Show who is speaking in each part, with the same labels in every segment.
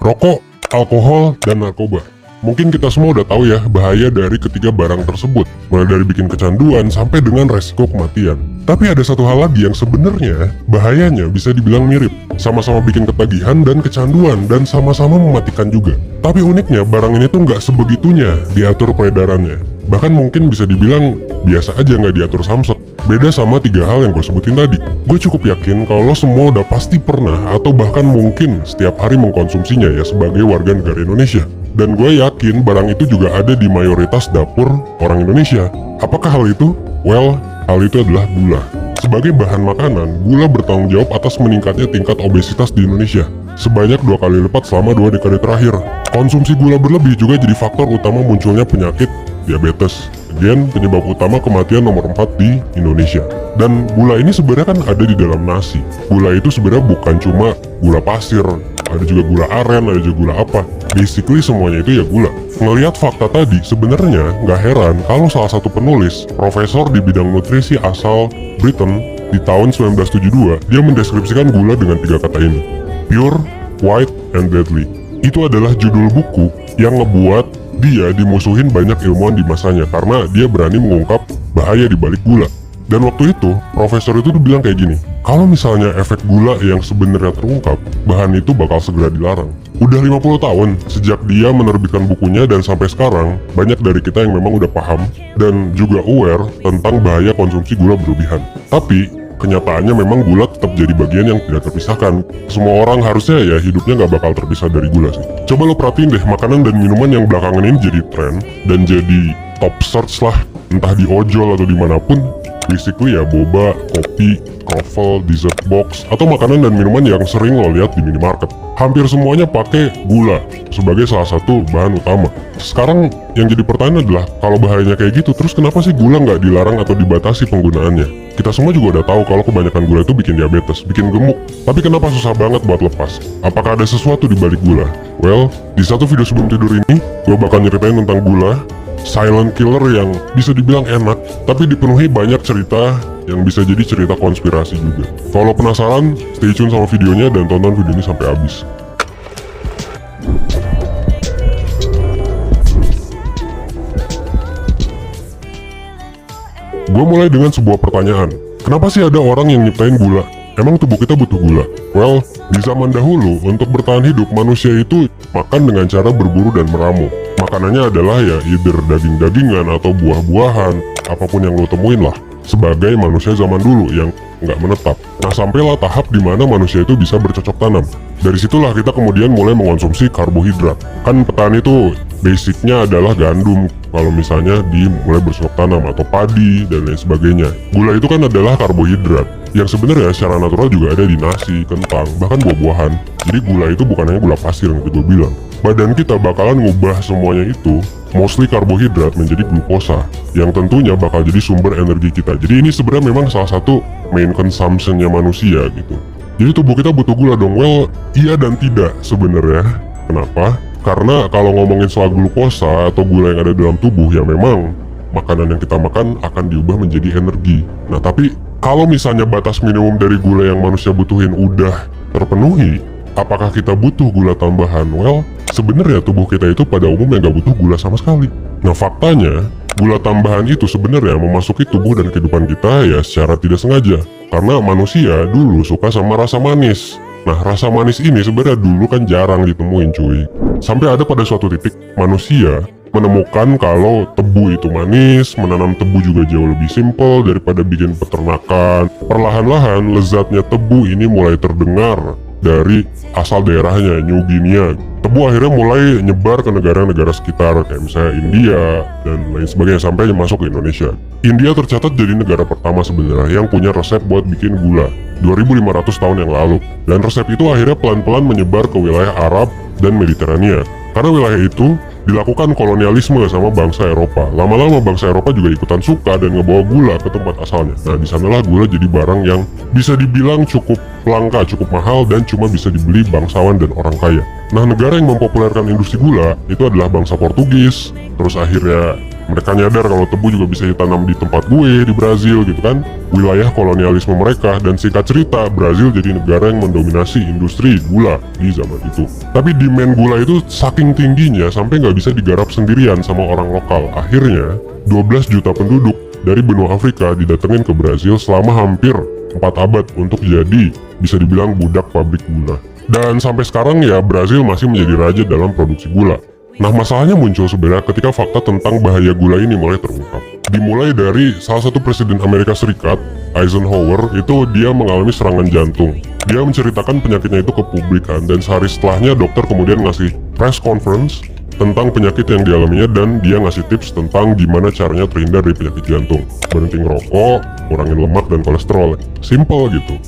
Speaker 1: Rokok, alkohol, dan narkoba. Mungkin kita semua udah tahu ya bahaya dari ketiga barang tersebut, mulai dari bikin kecanduan sampai dengan resiko kematian. Tapi ada satu hal lagi yang sebenarnya bahayanya bisa dibilang mirip. Sama-sama bikin ketagihan dan kecanduan dan sama-sama mematikan juga. Tapi uniknya barang ini tuh nggak sebegitunya diatur peredarannya. Bahkan mungkin bisa dibilang biasa aja nggak diatur samsat. Beda sama tiga hal yang gue sebutin tadi. Gue cukup yakin kalau lo semua udah pasti pernah atau bahkan mungkin setiap hari mengkonsumsinya ya sebagai warga negara Indonesia. Dan gue yakin barang itu juga ada di mayoritas dapur orang Indonesia. Apakah hal itu? Well, hal itu adalah gula. Sebagai bahan makanan, gula bertanggung jawab atas meningkatnya tingkat obesitas di Indonesia. Sebanyak 2 kali lipat selama 2 dekade terakhir. Konsumsi gula berlebih juga jadi faktor utama munculnya penyakit diabetes. Again, penyebab utama kematian nomor 4 di Indonesia. Dan gula ini sebenarnya kan ada di dalam nasi. Gula itu sebenarnya bukan cuma gula pasir, ada juga gula aren, ada juga gula apa. Basically semuanya itu ya gula. Ngelihat fakta tadi, sebenarnya nggak heran kalau salah satu penulis, profesor di bidang nutrisi asal Britain di tahun 1972, dia mendeskripsikan gula dengan 3 kata ini. Pure, white, and deadly. Itu adalah judul buku yang ngebuat dia dimusuhin banyak ilmuwan di masanya karena dia berani mengungkap bahaya di balik gula. Dan waktu itu, profesor itu bilang kayak gini, kalau misalnya efek gula yang sebenarnya terungkap, bahan itu bakal segera dilarang. Udah 50 tahun sejak dia menerbitkan bukunya dan sampai sekarang, banyak dari kita yang memang udah paham dan juga aware tentang bahaya konsumsi gula berlebihan. Tapi, kenyataannya memang gula tetap jadi bagian yang tidak terpisahkan. Semua orang harusnya ya hidupnya nggak bakal terpisah dari gula sih. Coba lo perhatiin deh makanan dan minuman yang belakangan ini jadi tren dan jadi top search lah, entah di ojol atau dimanapun. Basically ya boba, kopi, kroffel, dessert box, atau makanan dan minuman yang sering lo lihat di minimarket. Hampir semuanya pakai gula sebagai salah satu bahan utama. Sekarang yang jadi pertanyaan adalah, kalau bahayanya kayak gitu, terus kenapa sih gula nggak dilarang atau dibatasi penggunaannya? Kita semua juga udah tahu kalau kebanyakan gula itu bikin diabetes, bikin gemuk. Tapi kenapa susah banget buat lepas? Apakah ada sesuatu di balik gula? Well, di satu video sebelum tidur ini, gue bakal nyeritain tentang gula, silent killer yang bisa dibilang enak, tapi dipenuhi banyak cerita yang bisa jadi cerita konspirasi juga. Kalau penasaran, stay tune sama videonya dan tonton video ini sampai habis. Gue mulai dengan sebuah pertanyaan. Kenapa sih ada orang yang nyiptain gula? Emang tubuh kita butuh gula? Well, di zaman dahulu, untuk bertahan hidup, manusia itu makan dengan cara berburu dan meramu. Makanannya adalah ya either daging-dagingan atau buah-buahan, apapun yang lo temuin lah. Sebagai manusia zaman dulu yang nggak menetap. Nah, sampailah tahap dimana manusia itu bisa bercocok tanam. Dari situlah kita kemudian mulai mengonsumsi karbohidrat. Kan petani itu basicnya adalah gandum, kalau misalnya mulai bercocok tanam, atau padi dan lain sebagainya. Gula itu kan adalah karbohidrat yang sebenarnya secara natural juga ada di nasi, kentang, bahkan buah-buahan. Jadi gula itu bukan hanya gula pasir yang tadi gue bilang. Badan kita bakalan ngubah semuanya itu, mostly karbohidrat, menjadi glukosa, yang tentunya bakal jadi sumber energi kita. Jadi ini sebenarnya memang salah satu main consumption-nya manusia gitu. Jadi tubuh kita butuh gula dong? Well, iya dan tidak sebenarnya. Kenapa? Karena kalau ngomongin soal glukosa atau gula yang ada dalam tubuh, ya memang makanan yang kita makan akan diubah menjadi energi. Nah, tapi kalau misalnya batas minimum dari gula yang manusia butuhin udah terpenuhi, apakah kita butuh gula tambahan? Well, sebenarnya tubuh kita itu pada umumnya nggak butuh gula sama sekali. Nah, faktanya, gula tambahan itu sebenarnya memasuki tubuh dan kehidupan kita ya secara tidak sengaja. Karena manusia dulu suka sama rasa manis. Nah, rasa manis ini sebenarnya dulu kan jarang ditemuin cuy. Sampai ada pada suatu titik, manusia menemukan kalau tebu itu manis, menanam tebu juga jauh lebih simpel daripada bikin peternakan. Perlahan-lahan lezatnya tebu ini mulai terdengar dari asal daerahnya, New Guinea. Tebu akhirnya mulai nyebar ke negara-negara sekitar, kayak misalnya India dan lain sebagainya, sampai masuk ke Indonesia. India tercatat jadi negara pertama sebenarnya yang punya resep buat bikin gula 2500 tahun yang lalu. Dan resep itu akhirnya pelan-pelan menyebar ke wilayah Arab dan Mediterania. Karena wilayah itu dilakukan kolonialisme sama bangsa Eropa. Lama-lama bangsa Eropa juga ikutan suka dan ngebawa gula ke tempat asalnya. Nah, di sanalah gula jadi barang yang bisa dibilang cukup langka, cukup mahal, dan cuma bisa dibeli bangsawan dan orang kaya. Nah, negara yang mempopulerkan industri gula itu adalah bangsa Portugis, terus akhirnya Mereka nyadar kalau tebu juga bisa ditanam di tempat gue, di Brazil gitu kan. Wilayah kolonialisme mereka, dan singkat cerita, Brazil jadi negara yang mendominasi industri gula di zaman itu. Tapi demand gula itu saking tingginya sampai nggak bisa digarap sendirian sama orang lokal. Akhirnya, 12 juta penduduk dari benua Afrika didatengin ke Brazil selama hampir 4 abad untuk jadi bisa dibilang budak pabrik gula. Dan sampai sekarang ya Brazil masih menjadi raja dalam produksi gula. Nah, masalahnya muncul sebenarnya ketika fakta tentang bahaya gula ini mulai terungkap. Dimulai dari salah satu presiden Amerika Serikat, Eisenhower, itu dia mengalami serangan jantung. Dia menceritakan penyakitnya itu ke publik kan, dan sehari setelahnya dokter kemudian ngasih press conference tentang penyakit yang dialaminya, dan dia ngasih tips tentang gimana caranya terhindar dari penyakit jantung. Berhenti ngerokok, kurangin lemak dan kolesterol. Simple gitu.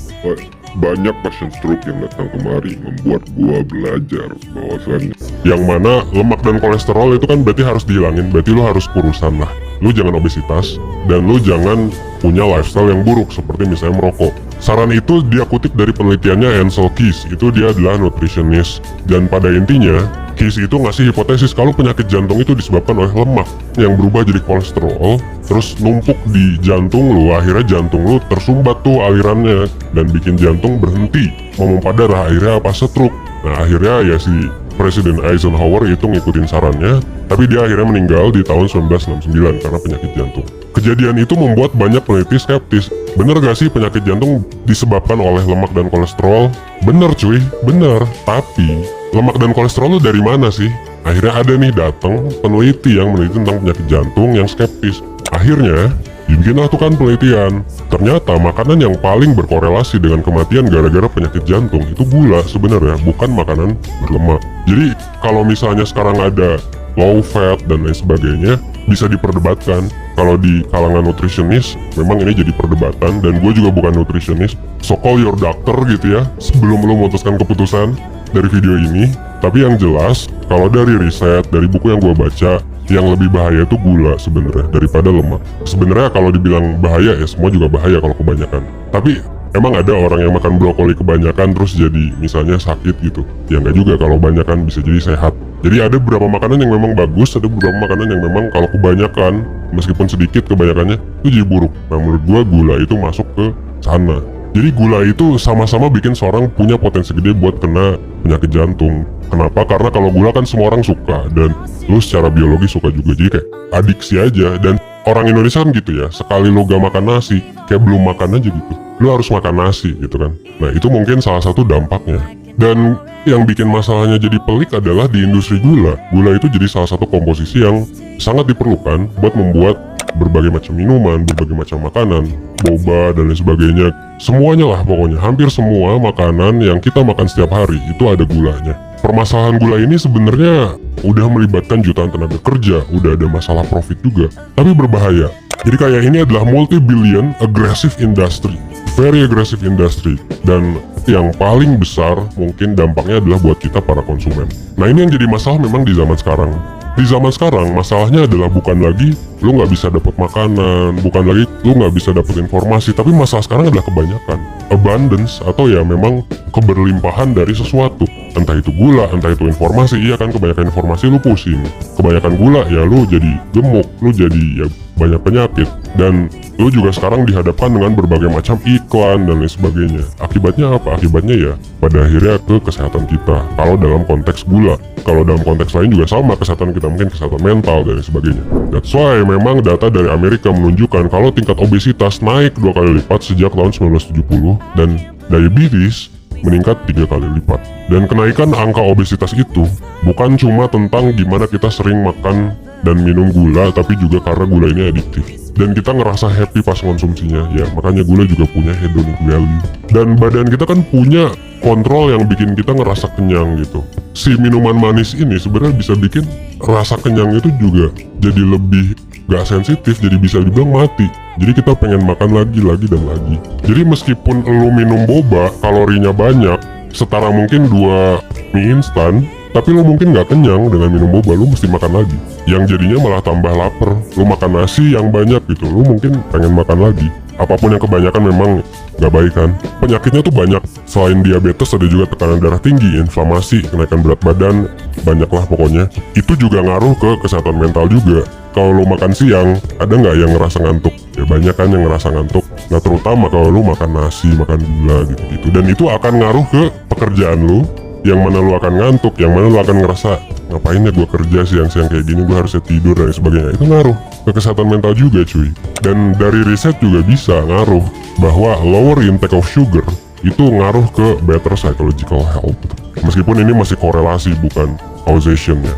Speaker 2: Banyak pasien stroke yang datang kemari membuat gua belajar bahwasannya
Speaker 1: Yang mana lemak dan kolesterol itu kan berarti harus dihilangin, berarti lu harus kurusan lah. Lu jangan obesitas, dan lu jangan punya lifestyle yang buruk seperti misalnya merokok. Saran itu dia kutip dari penelitiannya Ansel Keys, itu dia adalah nutritionist. Dan pada intinya, Keys itu ngasih hipotesis kalau penyakit jantung itu disebabkan oleh lemak yang berubah jadi kolesterol, terus numpuk di jantung lu, akhirnya jantung lu tersumbat tuh alirannya, dan bikin jantung berhenti memompa darah, akhirnya apa stroke. Nah akhirnya ya si Presiden Eisenhower itu ngikutin sarannya, tapi dia akhirnya meninggal di tahun 1969 karena penyakit jantung. Kejadian itu membuat banyak peneliti skeptis. Bener gak sih penyakit jantung disebabkan oleh lemak dan kolesterol? Bener cuy, bener. Tapi lemak dan kolesterol lu dari mana sih? Akhirnya ada nih datang peneliti yang meneliti tentang penyakit jantung yang skeptis. Akhirnya dibikinlah tuh kan penelitian. Ternyata makanan yang paling berkorelasi dengan kematian gara-gara penyakit jantung itu gula sebenarnya, bukan makanan berlemak. Jadi kalau misalnya sekarang ada low fat dan lain sebagainya, bisa diperdebatkan. Kalau di kalangan nutritionist memang ini jadi perdebatan, dan gue juga bukan nutritionist. So call your doctor gitu ya sebelum lo memutuskan keputusan dari video ini. Tapi yang jelas, kalau dari riset, dari buku yang gue baca, yang lebih bahaya itu gula sebenarnya daripada lemak. Sebenarnya kalau dibilang bahaya ya semua juga bahaya kalau kebanyakan. Tapi emang ada orang yang makan brokoli kebanyakan terus jadi misalnya sakit gitu. Ya nggak juga, kalau kebanyakan bisa jadi sehat. Jadi ada beberapa makanan yang memang bagus, ada beberapa makanan yang memang kalau kebanyakan, meskipun sedikit kebanyakannya, itu jadi buruk. Nah menurut gua gula itu masuk ke sana. Jadi gula itu sama-sama bikin seorang punya potensi gede buat kena penyakit jantung. Kenapa? Karena kalau gula kan semua orang suka, dan lu secara biologi suka juga, jadi kayak adiksi aja. Dan orang Indonesia kan gitu ya, sekali lu gak makan nasi, kayak belum makan aja gitu. Lu harus makan nasi gitu kan. Nah itu mungkin salah satu dampaknya. Dan yang bikin masalahnya jadi pelik adalah di industri gula. Gula itu jadi salah satu komposisi yang sangat diperlukan buat membuat berbagai macam minuman, berbagai macam makanan, boba dan lain sebagainya. Semuanya lah pokoknya, hampir semua makanan yang kita makan setiap hari itu ada gulanya. Permasalahan gula ini sebenarnya udah melibatkan jutaan tenaga kerja, udah ada masalah profit juga, tapi berbahaya. Jadi kayak ini adalah multi-billion aggressive industry, very aggressive industry, dan yang paling besar mungkin dampaknya adalah buat kita para konsumen. Nah ini yang jadi masalah memang di zaman sekarang. Di zaman sekarang masalahnya adalah bukan lagi lu nggak bisa dapat makanan, bukan lagi lu nggak bisa dapat informasi, tapi masalah sekarang adalah kebanyakan, abundance, atau ya memang keberlimpahan dari sesuatu. Entah itu gula, entah itu informasi. Iya kan, kebanyakan informasi lu pusing, kebanyakan gula ya lu jadi gemuk, lu jadi ya banyak penyakit, dan lu juga sekarang dihadapkan dengan berbagai macam iklan dan lain sebagainya. Akibatnya apa? Akibatnya ya pada akhirnya ke kesehatan kita. Kalau dalam konteks gula, kalau dalam konteks lain juga sama, kesehatan kita mungkin kesehatan mental dan lain sebagainya. That's why memang data dari Amerika menunjukkan kalau tingkat obesitas naik 2 kali lipat sejak tahun 1970, dan diabetes meningkat 3 kali lipat. Dan kenaikan angka obesitas itu bukan cuma tentang gimana kita sering makan dan minum gula, tapi juga karena gula ini adiktif. Dan kita ngerasa happy pas konsumsinya, ya makanya gula juga punya hedonic value. Dan badan kita kan punya kontrol yang bikin kita ngerasa kenyang gitu. Si minuman manis ini sebenarnya bisa bikin rasa kenyang itu juga jadi lebih gak sensitif, jadi bisa dibilang mati. Jadi kita pengen makan lagi dan lagi. Jadi meskipun lu minum boba, kalorinya banyak, setara mungkin 2 mie instan, tapi lu mungkin gak kenyang dengan minum boba, lu mesti makan lagi. Yang jadinya malah tambah lapar. Lu makan nasi yang banyak gitu, lu mungkin pengen makan lagi. Apapun yang kebanyakan memang gak baik kan. Penyakitnya tuh banyak. Selain diabetes ada juga tekanan darah tinggi, inflamasi, kenaikan berat badan, banyak lah pokoknya. Itu juga ngaruh ke kesehatan mental juga. kalau lu makan siang, ada nggak yang ngerasa ngantuk? Ya banyak kan yang ngerasa ngantuk. Nah terutama kalau lu makan nasi, makan gula gitu-gitu. Dan itu akan ngaruh ke pekerjaan lu, yang mana lu akan ngantuk, yang mana lu akan ngerasa ngapain ya gue kerja siang-siang kayak gini, gue harusnya tidur dan sebagainya. Itu ngaruh ke kesehatan mental juga cuy. Dan dari riset juga bisa ngaruh bahwa lower intake of sugar itu ngaruh ke better psychological health. Meskipun ini masih korelasi bukan causation ya.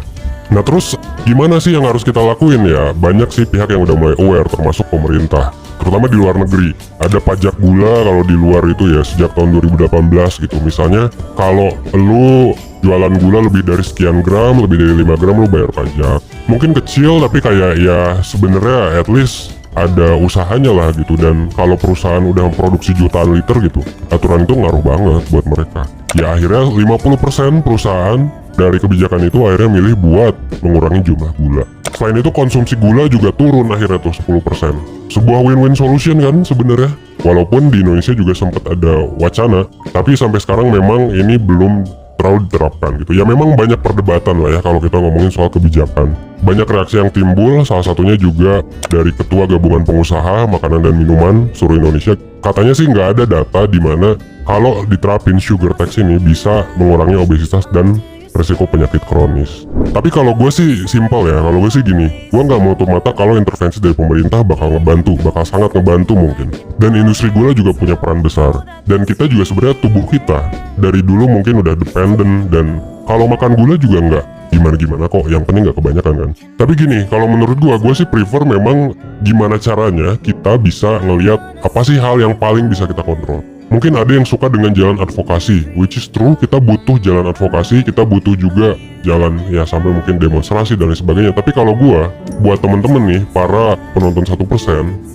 Speaker 1: Nah terus gimana sih yang harus kita lakuin ya? Banyak sih pihak yang udah mulai aware, termasuk pemerintah, terutama di luar negeri. Ada pajak gula kalau di luar itu ya sejak tahun 2018 gitu. Misalnya kalau lu jualan gula lebih dari sekian gram, lebih dari 5 gram, lu bayar pajak. Mungkin kecil tapi kayak ya sebenarnya at least ada usahanya lah gitu. Dan kalau perusahaan udah memproduksi jutaan liter gitu, aturan itu ngaruh banget buat mereka. Ya akhirnya 50% perusahaan dari kebijakan itu akhirnya milih buat mengurangi jumlah gula. Selain itu konsumsi gula juga turun akhirnya tuh 10%. Sebuah win-win solution kan sebenarnya. Walaupun di Indonesia juga sempat ada wacana, tapi sampai sekarang memang ini belum terlalu diterapkan gitu. Ya memang banyak perdebatan lah ya kalau kita ngomongin soal kebijakan. Banyak reaksi yang timbul, salah satunya juga dari Ketua Gabungan Pengusaha Makanan dan Minuman seluruh Indonesia. Katanya sih nggak ada data di mana kalau diterapin sugar tax ini bisa mengurangi obesitas dan resiko penyakit kronis. Tapi kalau gue sih simpel ya, kalau gue sih gini, gue nggak mau tutup mata kalau intervensi dari pemerintah bakal ngebantu, bakal sangat ngebantu mungkin. Dan industri gula juga punya peran besar. Dan kita juga sebenarnya tubuh kita dari dulu mungkin udah dependent, dan kalau makan gula juga nggak gimana-gimana kok, yang penting nggak kebanyakan kan. Tapi gini, kalau menurut gue sih prefer memang gimana caranya kita bisa ngelihat apa sih hal yang paling bisa kita kontrol. Mungkin ada yang suka dengan jalan advokasi, which is true, kita butuh jalan advokasi, kita butuh juga jalan ya sampai mungkin demonstrasi dan lain sebagainya. Tapi kalau gua, buat temen-temen nih, para penonton 1%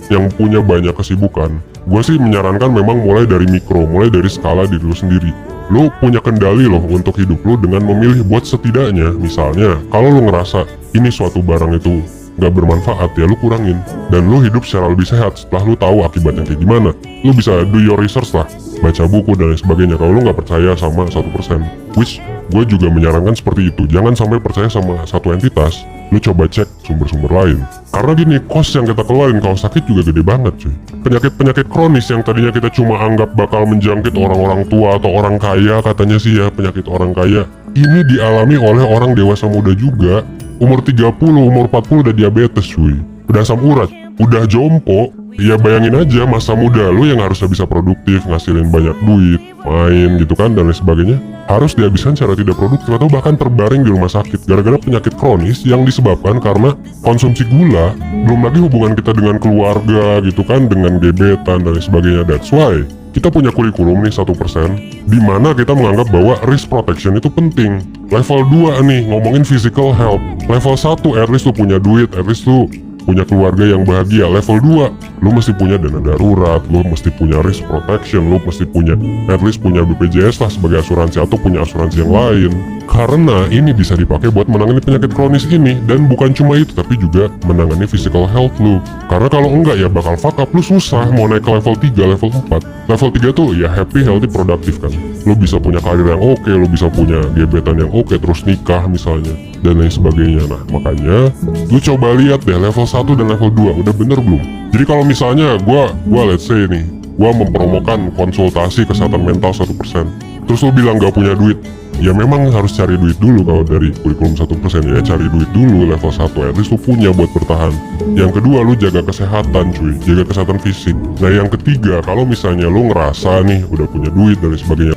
Speaker 1: yang punya banyak kesibukan, gua sih menyarankan memang mulai dari mikro, mulai dari skala diri lu sendiri. Lu punya kendali loh untuk hidup lu dengan memilih buat setidaknya, misalnya, kalau lu ngerasa ini suatu barang itu nggak bermanfaat ya lu kurangin, dan lu hidup secara lebih sehat setelah lu tahu akibatnya kayak gimana. Lu bisa do your research lah, baca buku dan lain sebagainya kalau lu nggak percaya sama 1%, which gue juga menyarankan seperti itu. Jangan sampai percaya sama satu entitas, lu coba cek sumber-sumber lain, karena gini, cost yang kita keluarin kalau sakit juga gede banget cuy. Penyakit-penyakit kronis yang tadinya kita cuma anggap bakal menjangkit orang-orang tua atau orang kaya, katanya sih ya penyakit orang kaya, ini dialami oleh orang dewasa muda juga. Umur 30, umur 40 udah diabetes cuy, udah asam urat, udah jompo. Ya bayangin aja masa muda lu yang harusnya bisa produktif, ngasilin banyak duit, main gitu kan dan lain sebagainya, harus dihabiskan secara tidak produktif atau bahkan terbaring di rumah sakit gara-gara penyakit kronis yang disebabkan karena konsumsi gula. Belum lagi hubungan kita dengan keluarga gitu kan, dengan gebetan dan lain sebagainya. That's why kita punya kurikulum nih 1%, di mana kita menganggap bahwa risk protection itu penting. Level 2 nih ngomongin physical health. Level 1 at least lu punya duit, at least lu punya keluarga yang bahagia. Level 2 lu mesti punya dana darurat, lu mesti punya risk protection, lu mesti punya at least punya BPJS lah sebagai asuransi atau punya asuransi yang lain. Karena ini bisa dipakai buat menangani penyakit kronis ini. Dan bukan cuma itu, tapi juga menangani physical health lu. Karena kalau enggak ya bakal fuck up, lu susah mau naik ke level 3, level 4. Level 3 tuh ya happy, healthy, produktif kan. Lu bisa punya karir yang oke, lu bisa punya gebetan yang oke, terus nikah misalnya, dan lain sebagainya. Nah makanya lu coba lihat deh level 1 dan level 2 udah bener belum. Jadi kalau misalnya gua let's say nih, gua mempromokan konsultasi kesehatan mental 1%, terus lu bilang gak punya duit, ya memang harus cari duit dulu. Kalau dari kurikulum 1% ya cari duit dulu level 1, at least lu punya buat bertahan. Yang kedua, lu jaga kesehatan cuy, jaga kesehatan fisik. Nah yang ketiga, kalau misalnya lu ngerasa nih udah punya duit dan lain sebagainya,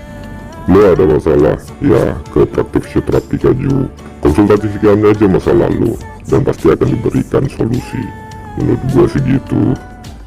Speaker 2: Lu ada masalah, ya ke praktik fisioterapi Kaju. Konsultasi sekian aja masalah lu, dan pasti akan diberikan solusi. Menurut gua sih gitu.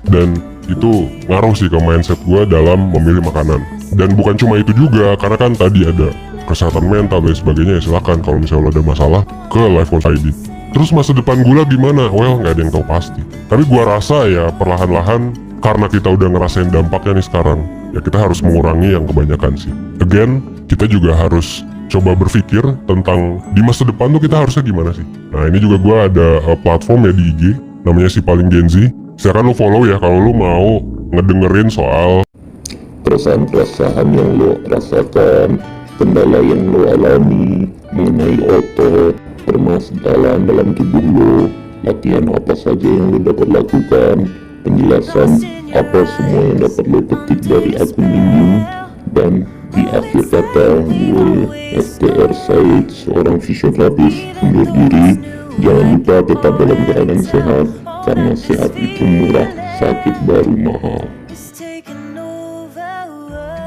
Speaker 1: dan itu ngaruh sih ke mindset gue dalam memilih makanan. Dan bukan cuma itu juga, karena kan tadi ada kesehatan mental dan sebagainya, ya silakan kalau misalnya lo ada masalah ke Lifecoach ID. Terus masa depan gula gimana? Well, nggak ada yang tahu pasti. Tapi gua rasa ya perlahan-lahan, karena kita udah ngerasain dampaknya nih sekarang, ya kita harus mengurangi yang kebanyakan sih. Again, kita juga harus coba berpikir tentang di masa depan tuh kita harusnya gimana sih. Nah ini juga gua ada platform ya di IG, namanya Si Paling Gen Z. Silakan lo follow ya kalau lo mau ngedengerin soal
Speaker 2: Perasaan-perasaan yang lo rasakan, kendala yang lo alami mengenai otot, permasalahan dalam tubuh lo, latihan apa saja yang lo dapat lakukan, penjelasan apa semua yang dapat lo petik dari akun Mimin, dan di akhir kata gue FTR Said, seorang fisioterapis, undur diri. Jangan lupa tetap dalam keadaan sehat, karena sehat itu murah, sakit baru mahal.
Speaker 3: It's taking over.